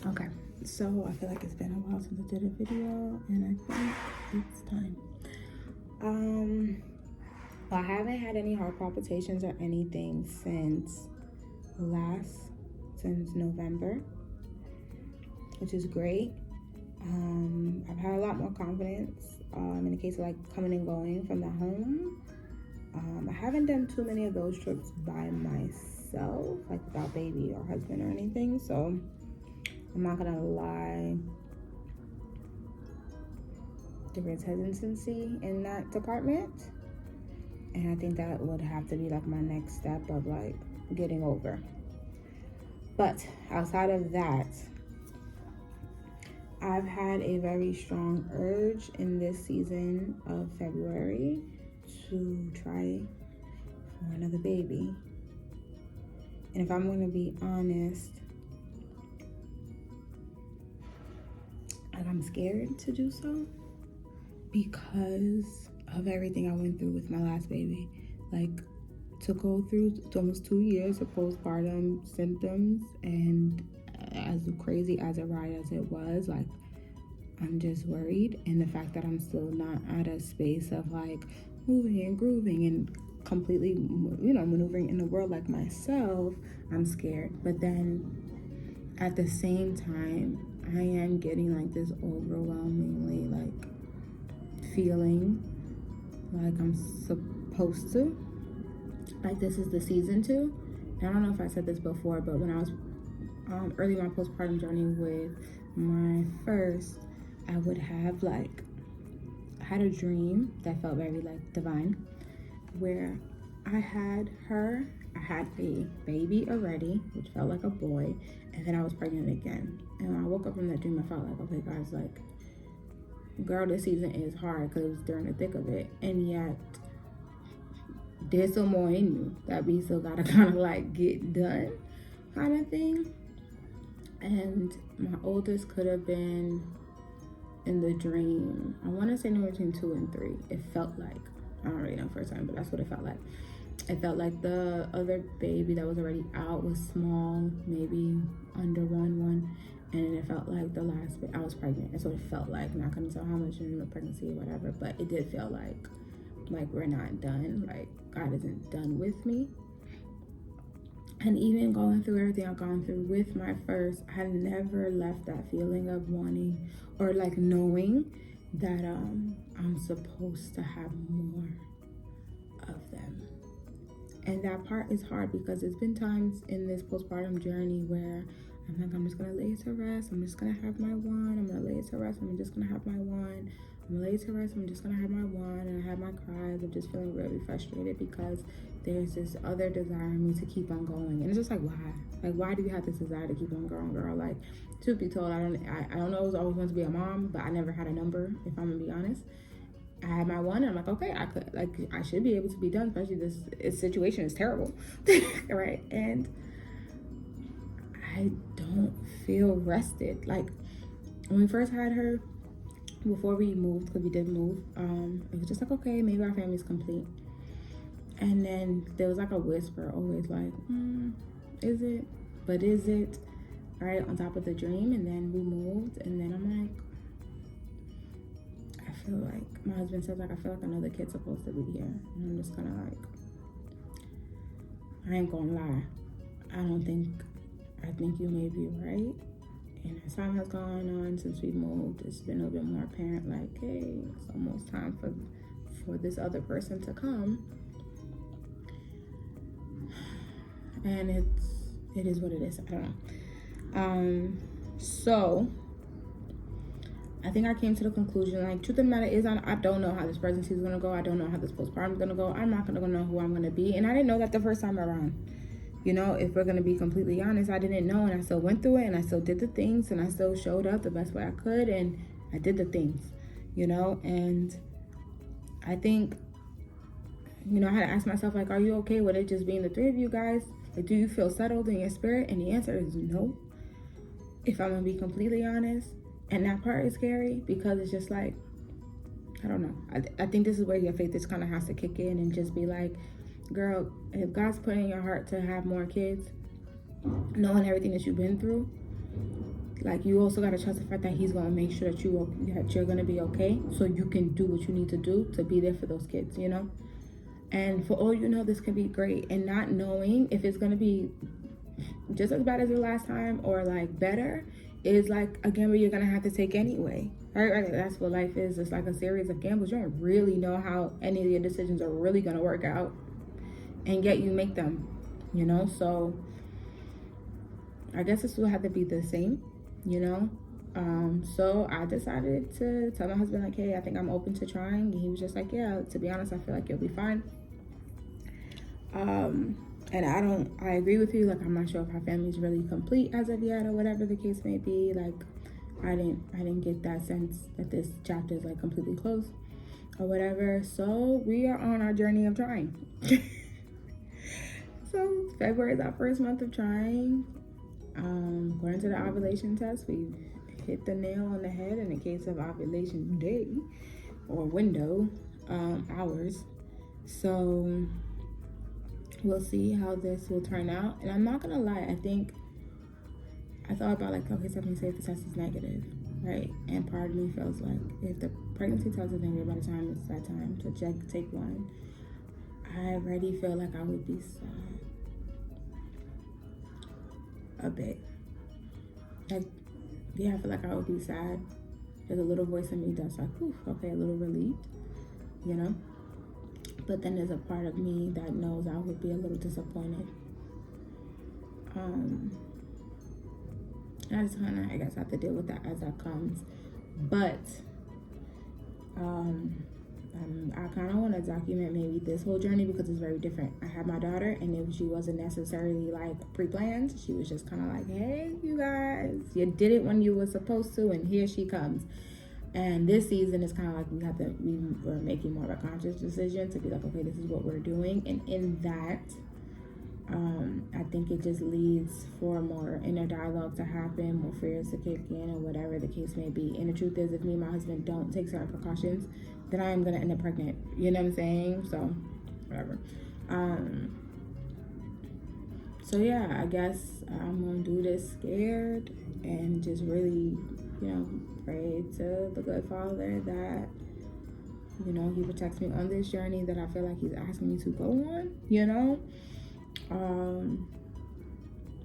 Okay, so I feel like it's been a while since I did a video, and I think it's time. I haven't had any heart palpitations or anything since November, which is great. I've had a lot more confidence in the case of like coming and going from the home. I haven't done too many of those trips by myself, like without baby or husband or anything, so I'm not gonna lie, there is hesitancy in that department, and I think that would have to be like my next step of like getting over. But outside of that, I've had a very strong urge in this season of February to try for another baby. And if I'm going to be honest, I'm scared to do so because of everything I went through with my last baby. Like, to go through almost 2 years of postpartum symptoms, and as crazy as a ride as it was, like, I'm just worried. And the fact that I'm still not at a space of like moving and grooving and completely, maneuvering in the world like myself, I'm scared. But then at the same time, I am getting like this overwhelmingly like feeling like I'm supposed to, like this is the season to. And I don't know if I said this before, but when I was early in my postpartum journey with my first, I would have like, I had a dream that felt very like divine, where I had a baby already, which felt like a boy, and then I was pregnant again. And when I woke up from that dream, I felt like, okay guys, like, girl, this season is hard, because it was during the thick of it, and yet there's still more in you that we still gotta kind of like get done, kind of thing. And my oldest could have been, in the dream, I want to say anywhere between 2 and 3. It felt like, I don't really know first time, but that's what it felt like. It felt like the other baby that was already out was small, maybe under one, and it felt like the last I was pregnant. That's what it felt like. Not gonna tell how much in the pregnancy or whatever, but it did feel like we're not done. Like, God isn't done with me. And even going through everything I've gone through with my first, I never left that feeling of wanting or like knowing that I'm supposed to have more of them. And that part is hard, because there's been times in this postpartum journey where I'm like, I'm just gonna lay it to rest. I'm just gonna have my one. I'm gonna lay it to rest. I'm just gonna have my one. I'm gonna lay it to rest. I'm just gonna have my one. And I have my cries of just feeling really frustrated because there's this other desire in me to keep on going. And it's just like, why? Like, why do you have this desire to keep on growing, girl? Like, truth be told, I don't know. I was always going to be a mom, but I never had a number, if I'm gonna be honest. I had my one, and I'm like, okay, I should be able to be done, especially this situation is terrible, right? And I don't feel rested. Like, when we first had her, before we moved, because we did move, it was just like, okay, maybe our family's complete. And then there was like a whisper always like, is it? But is it? Right on top of the dream. And then we moved, and then I'm like, I feel like, my husband says, like, I feel like another kid's supposed to be here. And I'm just kind of like, I ain't gonna lie, I think you may be right. And as time has gone on since we moved, it's been a little bit more apparent, like, hey, it's almost time for this other person to come. And it is what it is. I don't know. So I think I came to the conclusion, like, truth of the matter is, I don't know how this pregnancy is gonna go. I don't know how this postpartum is gonna go. I'm not gonna know who I'm gonna be, and I didn't know that the first time around. If we're gonna be completely honest, I didn't know, and I still went through it, and I still did the things, and I still showed up the best way I could, and I did the things, and I think, I had to ask myself, like, are you okay with it just being the 3 of you guys? Like, do you feel settled in your spirit? And the answer is no, if I'm gonna be completely honest. And that part is scary, because it's just like, I don't know. I think this is where your faith just kind of has to kick in and just be like, girl, if God's put in your heart to have more kids, knowing everything that you've been through, like, you also got to trust the fact that he's going to make sure that you're going to be okay, so you can do what you need to do to be there for those kids, you know. And for all you know, this could be great. And not knowing if it's going to be just as bad as the last time or like better is like a gamble you're going to have to take anyway, right? That's what life is. It's like a series of gambles. You don't really know how any of your decisions are really going to work out, and yet you make them, you know. So I guess this will have to be the same, you know. So I decided to tell my husband, like, hey, I think I'm open to trying. And he was just like, yeah, to be honest, I feel like you'll be fine. And I agree with you. Like, I'm not sure if our family's really complete as of yet, or whatever the case may be. Like, I didn't get that sense that this chapter is like completely closed or whatever. So we are on our journey of trying. So February is our first month of trying. According to the ovulation test, we hit the nail on the head in the case of ovulation day or window, hours. So we'll see how this will turn out. And I'm not gonna lie, I thought about, like, okay, something say if the test is negative, right? And part of me feels like if the pregnancy test is negative by the time it's that time to take one, I already feel like I would be sad a bit. Like, yeah, I feel like I would be sad. There's a little voice in me that's like, oof, okay, a little relieved, you know? But then there's a part of me that knows I would be a little disappointed. I just kind of, I guess, have to deal with that as that comes. But I kind of want to document maybe this whole journey because it's very different. I had my daughter, and she wasn't necessarily like pre-planned. She was just kind of like, hey, you guys, you did it when you were supposed to, and here she comes. And this season is kind of like we were making more of a conscious decision to be like, okay, this is what we're doing. And in that, I think it just leads for more inner dialogue to happen, more fears to kick in, or whatever the case may be. And the truth is, if me and my husband don't take certain precautions, then I am going to end up pregnant. You know what I'm saying? So, whatever. So yeah, I guess I'm going to do this scared and just really, pray to the good Father that, he protects me on this journey that I feel like he's asking me to go on,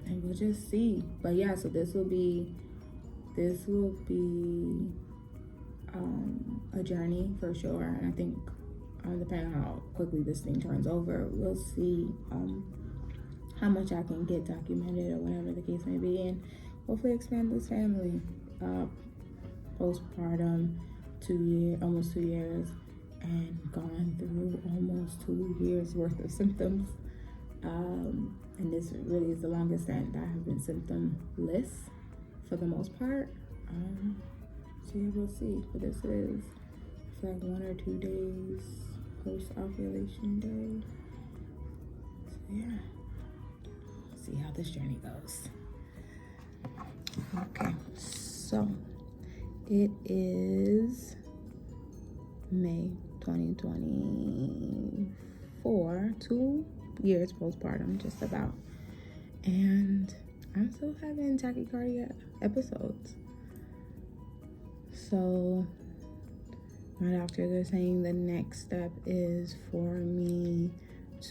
and we'll just see. But yeah, so this will be a journey for sure. And I think depending on how quickly this thing turns over, we'll see how much I can get documented or whatever the case may be, and hopefully expand this family. Postpartum, almost 2 years, and gone through almost 2 years worth of symptoms. And this really is the longest that I have been symptomless for the most part. So yeah, we'll see. But this is, I feel like 1 or 2 days post-ovulation day. So yeah, see how this journey goes. Okay, so it is May 2024, 2 years postpartum, just about. And I'm still having tachycardia episodes. So my doctors are saying the next step is for me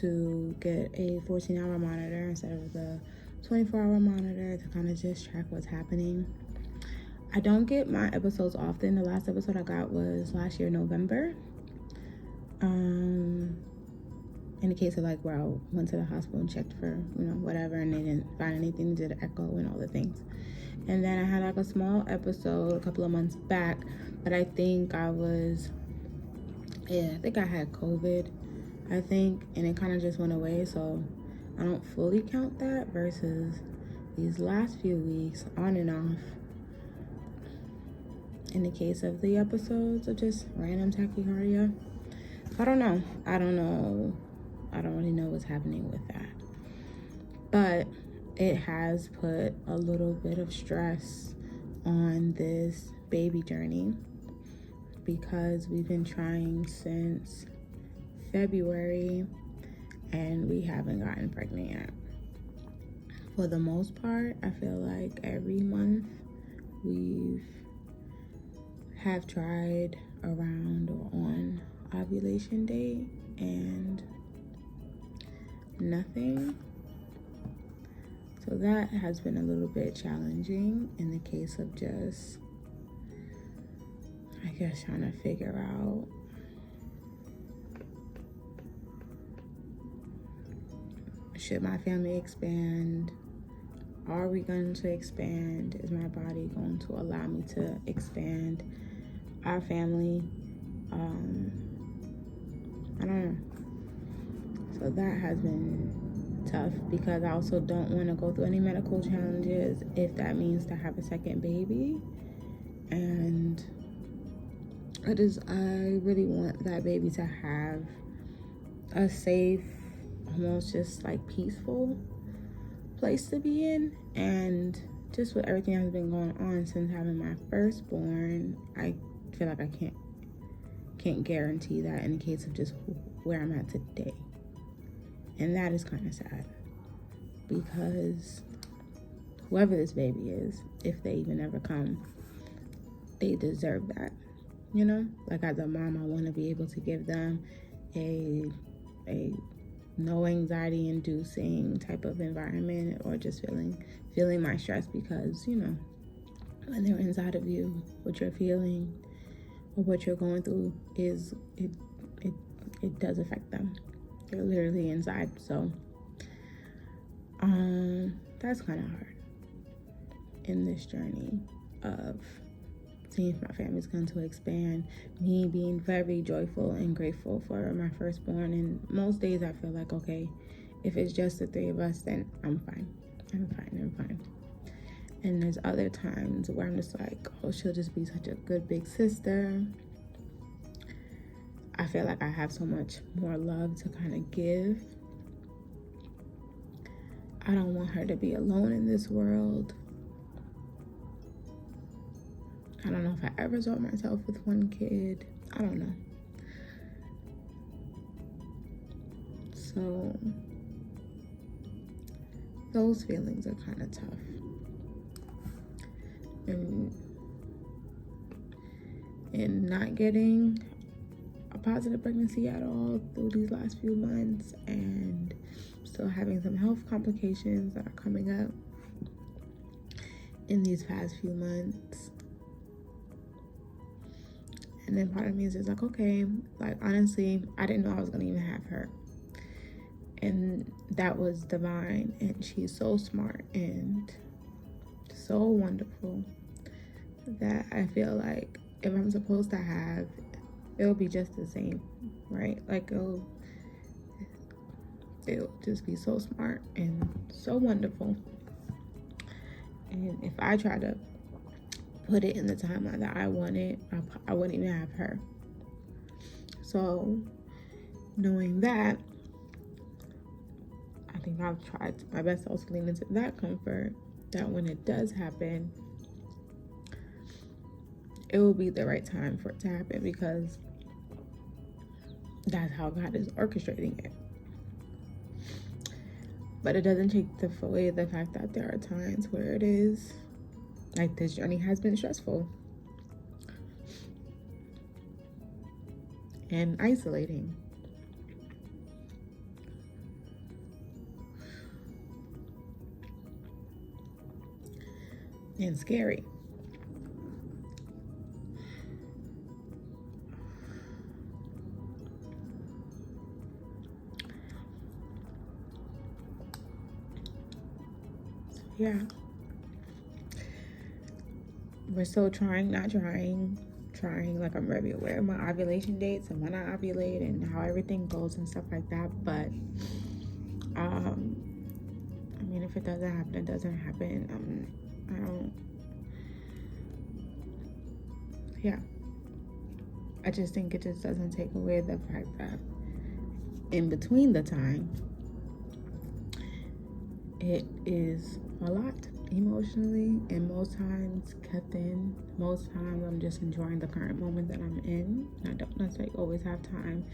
to get a 14-hour monitor instead of the 24-hour monitor to kind of just track what's happening. I don't get my episodes often. The last episode I got was last year, November. In the case of like where I went to the hospital and checked for, whatever, and they didn't find anything, did an echo and all the things. And then I had like a small episode a couple of months back, but I think I had COVID, and it kind of just went away. So I don't fully count that versus these last few weeks on and off. In the case of the episodes of just random tachycardia, I don't know. I don't really know what's happening with that. But it has put a little bit of stress on this baby journey because we've been trying since February and we haven't gotten pregnant yet. For the most part, I feel like every month we have tried around or on ovulation day and nothing. So that has been a little bit challenging in the case of just, I guess, trying to figure out should my family expand? Are we going to expand? Is my body going to allow me to expand our family? I don't know. So that has been tough because I also don't want to go through any medical challenges if that means to have a second baby. And I really want that baby to have a safe, almost just like peaceful place to be in. And just with everything that's been going on since having my firstborn, I feel like I can't guarantee that in the case of just where I'm at today. And that is kind of sad because whoever this baby is, if they even ever come, they deserve that, you know? Like as a mom, I want to be able to give them a no anxiety inducing type of environment, or just feeling my stress, because, you know, when they're inside of you, what you're feeling or what you're going through is it does affect them. They're literally inside. So that's kind of hard in this journey of seeing if my family's going to expand, me being very joyful and grateful for my firstborn. And most days I feel like, okay, if it's just the three of us, then I'm fine. And there's other times where I'm just like, oh, she'll just be such a good big sister. I feel like I have so much more love to kind of give. I don't want her to be alone in this world. I don't know if I ever saw myself with one kid. I don't know. So those feelings are kind of tough. And not getting a positive pregnancy at all through these last few months, and still having some health complications that are coming up in these past few months. And then part of me is just like, okay, like honestly, I didn't know I was gonna even have her. And that was divine, and she's so smart and so wonderful that I feel like if I'm supposed to have, it'll be just the same, right? Like it'll just be so smart and so wonderful. And if I try to put it in the timeline that I wanted, I wouldn't even have her. So knowing that, I think I've tried my best to also lean into that comfort, that when it does happen, it will be the right time for it to happen, because that's how God is orchestrating it. But it doesn't take away the fact that there are times where it is, like, this journey has been stressful and isolating. And scary. So, yeah. We're still trying, like I'm very aware of my ovulation dates and when I ovulate and how everything goes and stuff like that. But I mean, if it doesn't happen, it doesn't happen. I just think it just doesn't take away the fact that in between the time, it is a lot emotionally, and most times kept in. Most times I'm just enjoying the current moment that I'm in. I don't necessarily always have time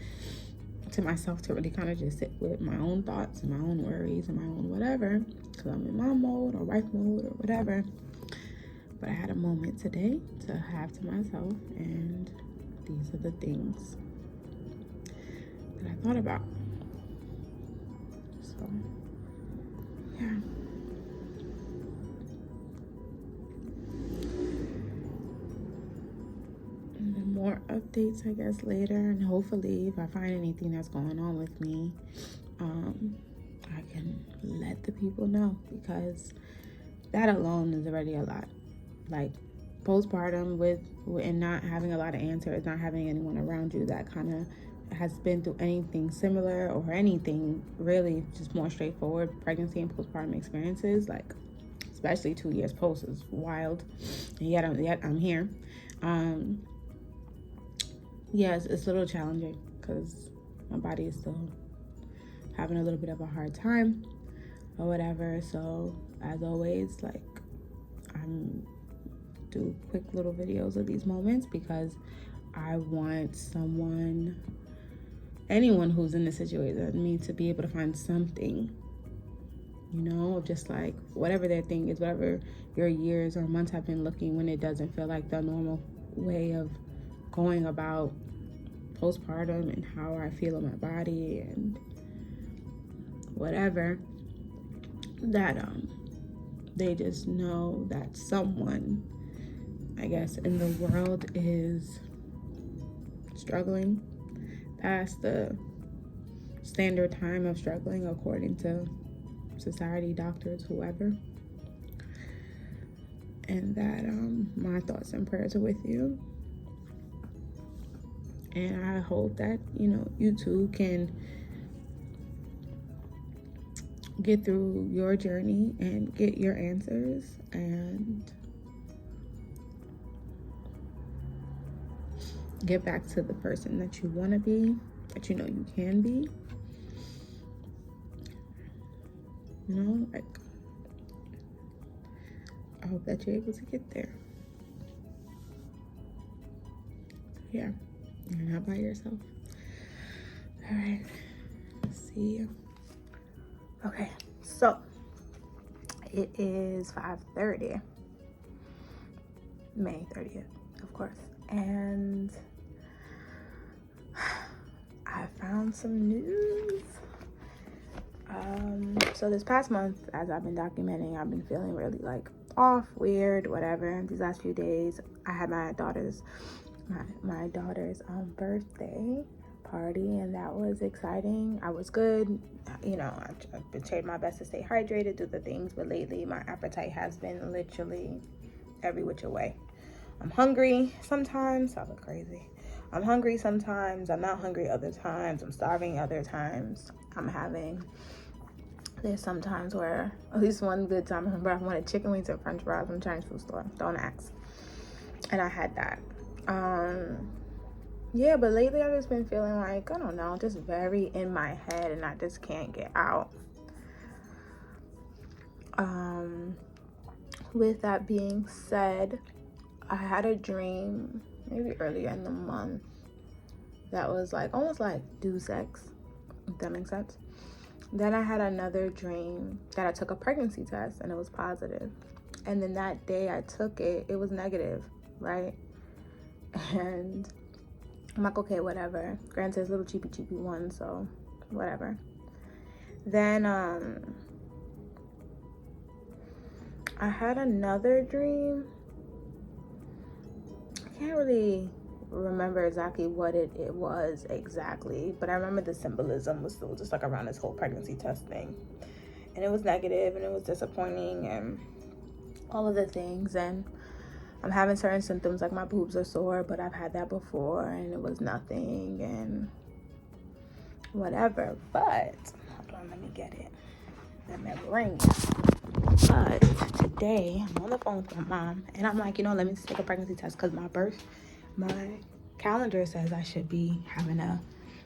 to myself to really kind of just sit with my own thoughts and my own worries and my own whatever, because I'm in mom mode or wife mode or whatever. But I had a moment today to have to myself, and these are the things that I thought about. So, yeah. And then more updates, I guess, later. And hopefully, if I find anything that's going on with me, I can let the people know, because that alone is already a lot. Like, postpartum and not having a lot of answers, not having anyone around you that kind of has been through anything similar or anything really just more straightforward pregnancy and postpartum experiences, like especially 2 years post, is wild. And yet I'm here. Yes, it's a little challenging because my body is still having a little bit of a hard time or whatever. So as always, like, I'm do quick little videos of these moments because I want anyone who's in this situation, me, to be able to find something, just like whatever their thing is, whatever your years or months have been looking when it doesn't feel like the normal way of going about postpartum and how I feel in my body and whatever, that they just know that someone, I guess, in the world is struggling past the standard time of struggling according to society, doctors, whoever. And that my thoughts and prayers are with you. And I hope that, you too can get through your journey and get your answers and get back to the person that you want to be, that you know you can be. Like, I hope that you're able to get there. Yeah, you're not by yourself. All right, see you. Okay, so it is 5:30, May 30th, of course, and I found some news. So this past month, as I've been documenting, I've been feeling really like off, weird, whatever. These last few days, I had my daughter's birthday party, and that was exciting. I was good. I've tried my best to stay hydrated, do the things, but lately my appetite has been literally every which way. I'm hungry sometimes. I look crazy. I'm hungry sometimes. I'm not hungry other times. I'm starving other times. There's sometimes where, at least one good time, I remember I wanted chicken wings and french fries from a Chinese food store. Don't ask. And I had that. Yeah, but lately I've just been feeling like, I don't know, just very in my head, and I just can't get out. With that being said, I had a dream maybe earlier in the month that was like almost like do sex, if that makes sense. Then I had another dream that I took a pregnancy test and it was positive. And then that day I took it, it was negative, right? And I'm like, okay, whatever. Granted, it's a little cheapy one, so whatever. Then I had another dream. I can't really remember exactly what it was exactly, but I remember the symbolism was still just like around this whole pregnancy test thing. And it was negative and it was disappointing and all of the things. And I'm having certain symptoms, like my boobs are sore, but I've had that before and it was nothing and whatever. But hold on, let me get it. Let me ring. But today I'm on the phone with my mom and I'm like, let me just take a pregnancy test because my calendar says I should be having a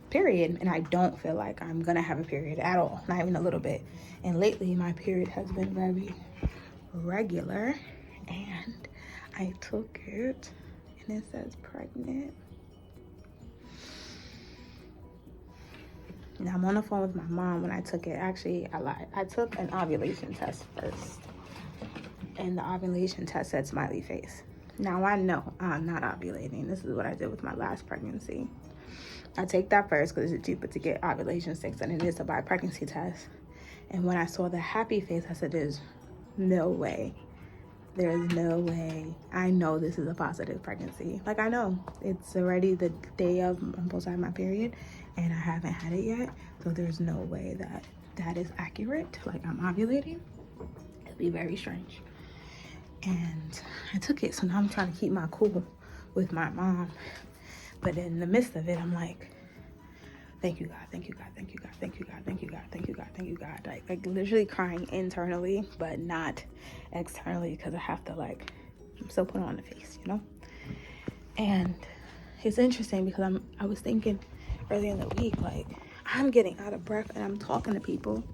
period, and I don't feel like I'm gonna have a period at all, not even a little bit. And lately my period has been very regular, and I took it and it says pregnant. Now I'm on the phone with my mom when I took it. Actually, I lied. I took an ovulation test first, and the ovulation test said smiley face. Now I know I'm not ovulating. This is what I did with my last pregnancy. I take that first because it's cheaper to get ovulation sticks than it is to buy a pregnancy test. And when I saw the happy face, I said, there's no way. There's no way. I know this is a positive pregnancy. Like, I know. It's already the day of I'm supposed to have my period, and I haven't had it yet. So there's no way that that is accurate. Like, I'm ovulating. It'd be very strange. And I took it, so now I'm trying to keep my cool with my mom. But in the midst of it, I'm like, thank you, God, thank you, God, thank you, God, thank you, God, thank you, God, thank you, God, thank you, God. Like literally crying internally, but not externally, because I have to, like, I'm still putting on the face, you know? And it's interesting because I was thinking earlier in the week, like, I'm getting out of breath and I'm talking to people,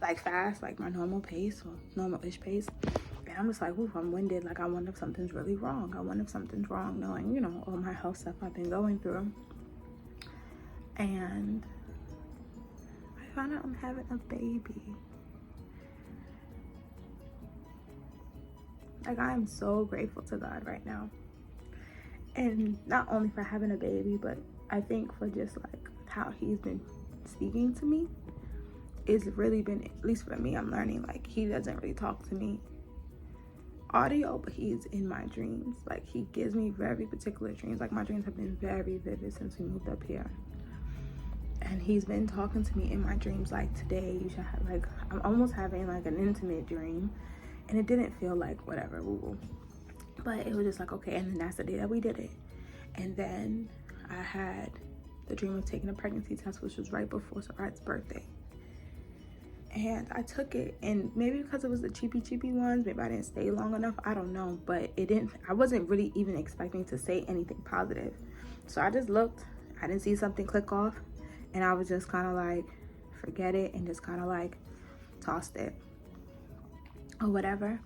like, fast, like my normal pace, or normal-ish pace. And I'm just like, ooh, I'm winded. Like, I wonder if something's really wrong. I wonder if something's wrong, knowing, you know, all my health stuff I've been going through. And I found out I'm having a baby. Like, I am so grateful to God right now. And not only for having a baby, but I think for just, like, how he's been speaking to me. It's really been, at least for me, I'm learning, like, he doesn't really talk to me audio, but he's in my dreams. Like, he gives me very particular dreams. Like, my dreams have been very vivid since we moved up here. And he's been talking to me in my dreams. Like, today, you should have, like, I'm almost having, like, an intimate dream. And it didn't feel like whatever, woo-woo. But it was just like, okay, and then that's the day that we did it. And then I had the dream of taking a pregnancy test, which was right before Sarat's birthday. And I took it, and maybe because it was the cheapy ones, maybe I didn't stay long enough, I don't know, but I wasn't really even expecting to say anything positive. So I just looked, I didn't see something click off, and I was just kind of like, forget it, and just kind of like tossed it or whatever.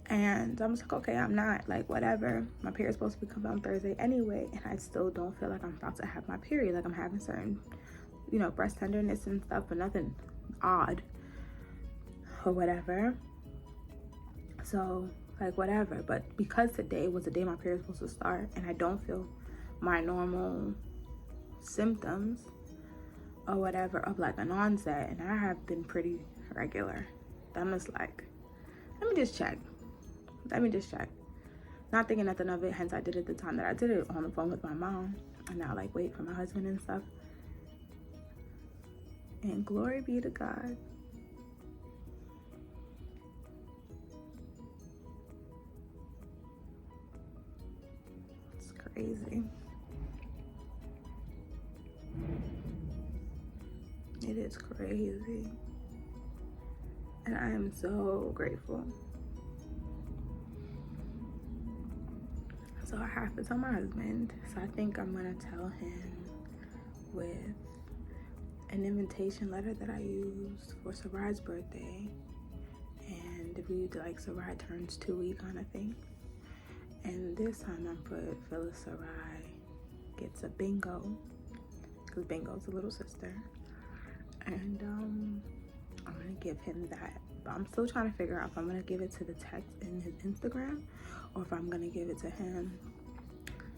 And I was like, okay, I'm not, like, whatever. My period's supposed to be coming on Thursday anyway, and I still don't feel like I'm about to have my period. Like, I'm having certain, you know, breast tenderness and stuff, but nothing odd or whatever. So, like, whatever. But because today was the day my period was supposed to start, and I don't feel my normal symptoms or whatever of, like, an onset, and I have been pretty regular, I'm just like, let me just check. Not thinking nothing of it, hence I did it the time that I did it on the phone with my mom, and now, like, wait for my husband and stuff. And glory be to God. It's crazy. It is crazy. And I am so grateful. So I have to tell my husband. So I think I'm gonna tell him with an invitation letter that I used for Sarad's birthday. And if we do, like, Sarad turns 2 weeks kind of thing. And this time I put Phyllis Sarad gets a bingo, because Bingo's a little sister. And I'm gonna give him that. But I'm still trying to figure out if I'm gonna give it to the text in his Instagram or if I'm gonna give it to him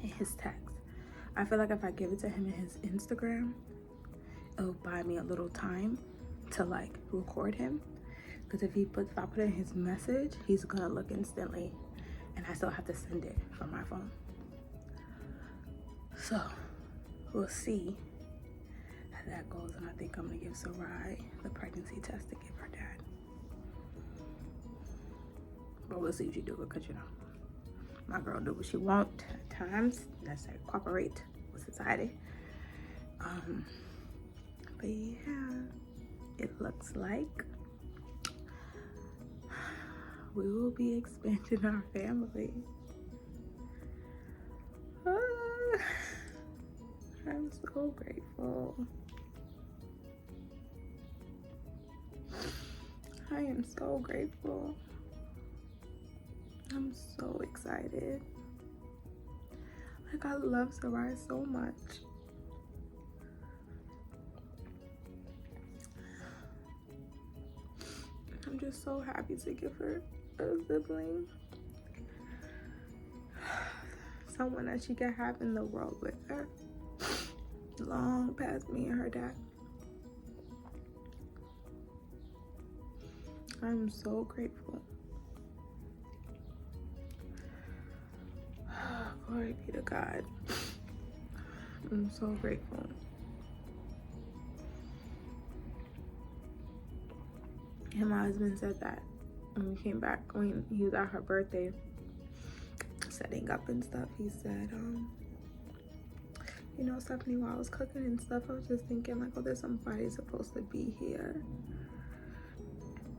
in his text. I feel like if I give it to him in his Instagram, it'll buy me a little time to, like, record him. Because if I put in his message, he's gonna look instantly, and I still have to send it from my phone. So we'll see how that goes, and I think I'm gonna give Sarai the pregnancy test to give her dad. But we'll see what you do, because, you know, my girl do what she want at times. That's like cooperate with society. But yeah, it looks like we will be expanding our family. I'm so grateful. I am so grateful. I'm so excited. Like, I love Sarai so much. I'm just so happy to give her a sibling. Someone that she could have in the world with her. Long past me and her dad. I'm so grateful. Glory be to God. I'm so grateful. And my husband said that when we came back, when he was at her birthday, setting up and stuff, he said, you know, Stephanie, while I was cooking and stuff, I was just thinking like, oh, there's somebody supposed to be here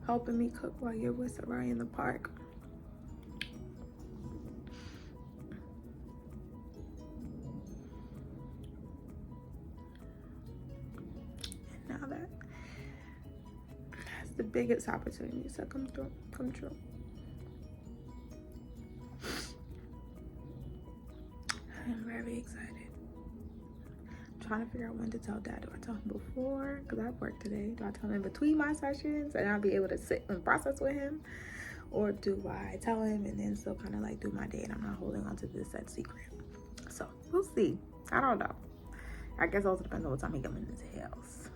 helping me cook while you're with Sarai in the park. And now that's the biggest opportunity to come true. I'm very excited. I'm trying to figure out when to tell Dad. Do I tell him before? Because I have work today. Do I tell him in between my sessions and I'll be able to sit and process with him? Or do I tell him and then still kind of like do my day and I'm not holding on to this said secret? So we'll see. I don't know. I guess it also depends on what time he comes in his house.